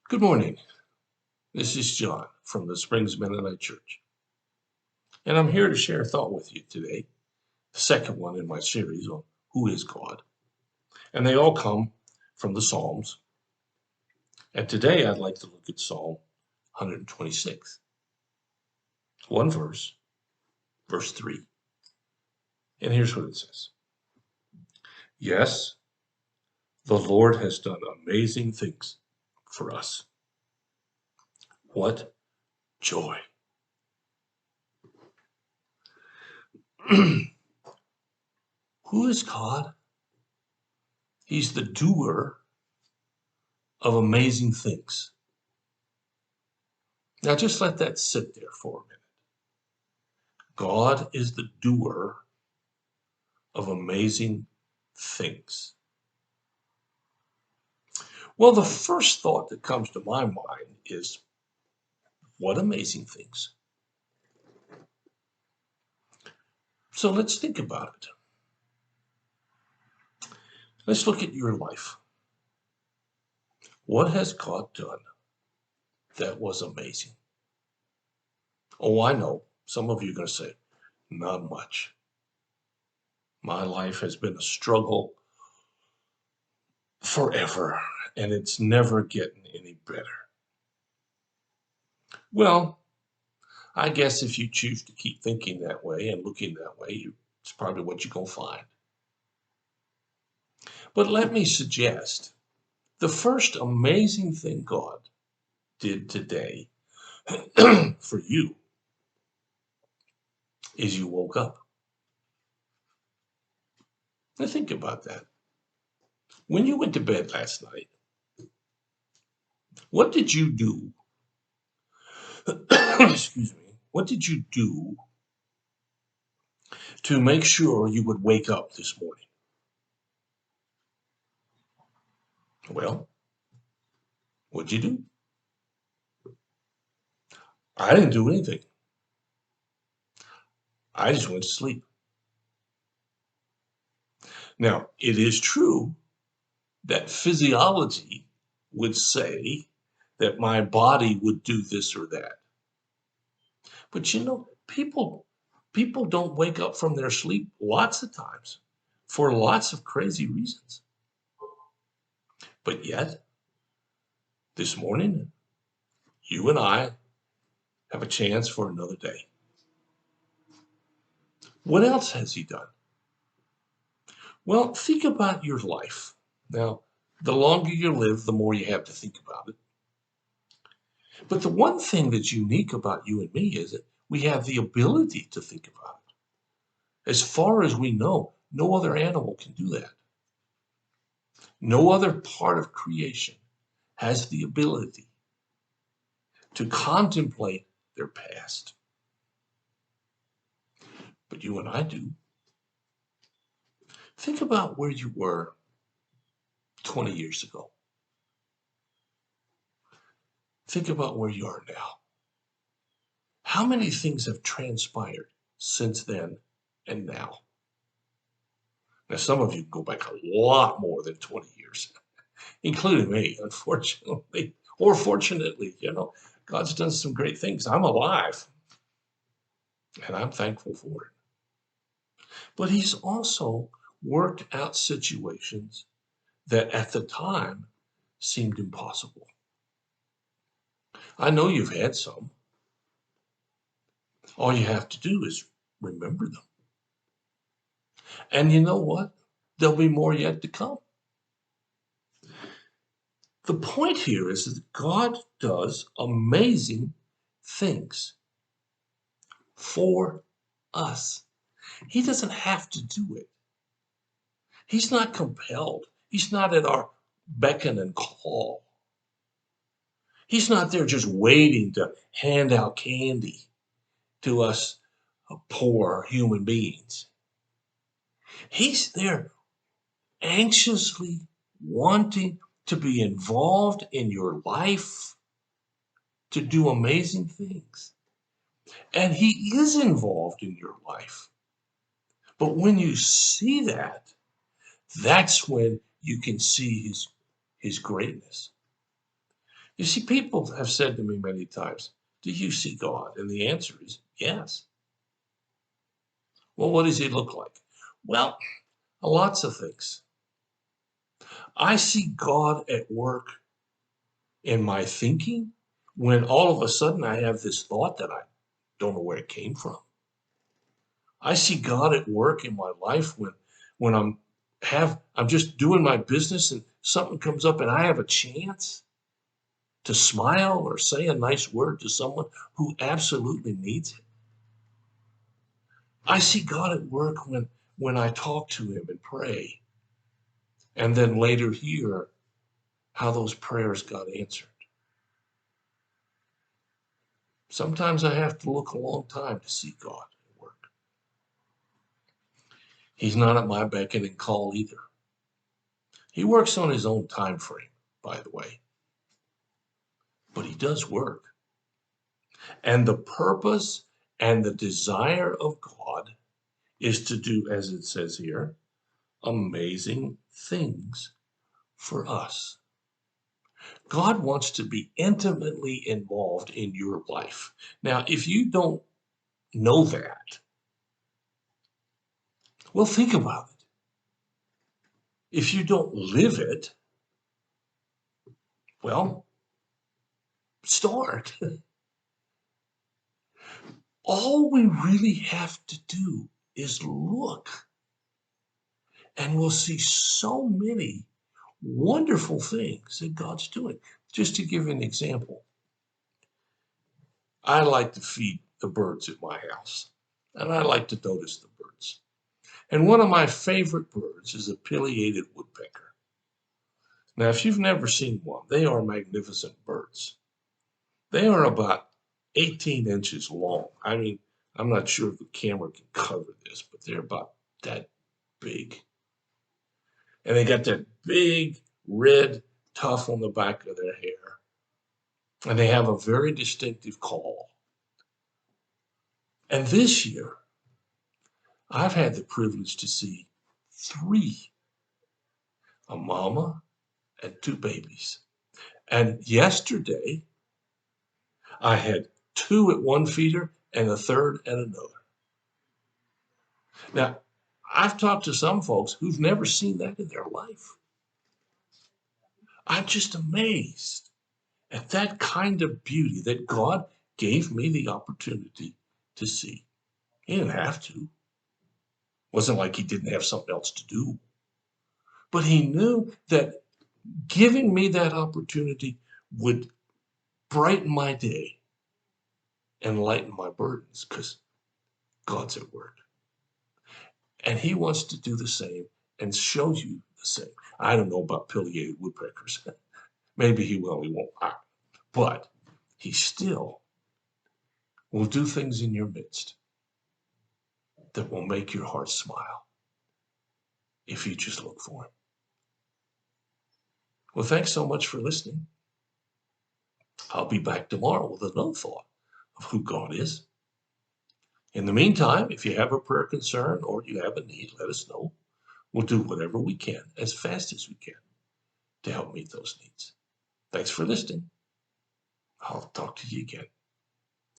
Good morning. This is John from the Springs Mennonite Church, and I'm here to share a thought with you today, the second one in my series on who is God. And they all come from the Psalms. And today I'd like to look at Psalm 126. One verse, verse 3. And here's what it says. Yes, the Lord has done amazing things for us. What joy. Who is God? He's the doer of amazing things. Now just let that sit there for a minute. God is the doer of amazing things. Well, the first thought that comes to my mind is, what amazing things? So let's think about it. Let's look at your life. What has God done that was amazing? Oh, I know. Some of you are going to say, not much. My life has been a struggle forever, and it's never getting any better. Well, I guess if you choose to keep thinking that way and looking that way, it's probably what you're going to find. But let me suggest the first amazing thing God did today for you is you woke up. Now think about that. When you went to bed last night, what did you do? Excuse me. What did you do to make sure you would wake up this morning? Well, what'd you do? I didn't do anything. I just went to sleep. Now, it is true that physiology would say that my body would do this or that. But you know, people don't wake up from their sleep lots of times for lots of crazy reasons. But yet, this morning, you and I have a chance for another day. What else has he done? Well, think about your life. Now, the longer you live, the more you have to think about it. But the one thing that's unique about you and me is that we have the ability to think about it. As far as we know, no other animal can do that. No other part of creation has the ability to contemplate their past. But you and I do. Think about where you were 20 years ago. Think about where you are now. How many things have transpired since then and now? Now, some of you go back a lot more than 20 years, including me, unfortunately, or fortunately, God's done some great things. I'm alive, and I'm thankful for it. But he's also worked out situations that at the time seemed impossible. I know you've had some. All you have to do is remember them. And you know what? There'll be more yet to come. The point here is that God does amazing things for us. He doesn't have to do it. He's not compelled. He's not at our beckon and call. He's not there just waiting to hand out candy to us poor human beings. He's there anxiously wanting to be involved in your life to do amazing things. And he is involved in your life. But when you see that, that's when you can see his greatness. You see, people have said to me many times, do you see God? And the answer is yes. Well, what does he look like? Well, lots of things. I see God at work in my thinking when all of a sudden I have this thought that I don't know where it came from. I see God at work in my life when I'm just doing my business and something comes up and I have a chance to smile or say a nice word to someone who absolutely needs it. I see God at work when I talk to him and pray and then later hear how those prayers got answered. Sometimes I have to look a long time to see God at work. He's not at my beck and call either. He works on his own time frame, by the way, but he does work. And the purpose and the desire of God is to do, as it says here, amazing things for us. God wants to be intimately involved in your life. Now, if you don't know that, well, think about it. If you don't live it, well, start. All we really have to do is look, and we'll see so many wonderful things that God's doing. Just to give you an example, I like to feed the birds at my house, and I like to notice the birds. And one of my favorite birds is a pileated woodpecker. Now, if you've never seen one, they are magnificent birds. They are about 18 inches long. I mean, I'm not sure if the camera can cover this, but they're about that big. And they got that big red tuft on the back of their hair. And they have a very distinctive call. And this year, I've had the privilege to see three, a mama and two babies. And yesterday, I had two at one feeder and a third at another. Now, I've talked to some folks who've never seen that in their life. I'm just amazed at that kind of beauty that God gave me the opportunity to see. He didn't have to. It wasn't like he didn't have something else to do. But he knew that giving me that opportunity would brighten my day and lighten my burdens because God's at work. And he wants to do the same and show you the same. I don't know about pileated woodpeckers. Maybe he will, he won't. But he still will do things in your midst that will make your heart smile if you just look for him. Well, thanks so much for listening. I'll be back tomorrow with another thought of who God is. In the meantime, if you have a prayer concern or you have a need, let us know. We'll do whatever we can as fast as we can to help meet those needs. Thanks for listening. I'll talk to you again.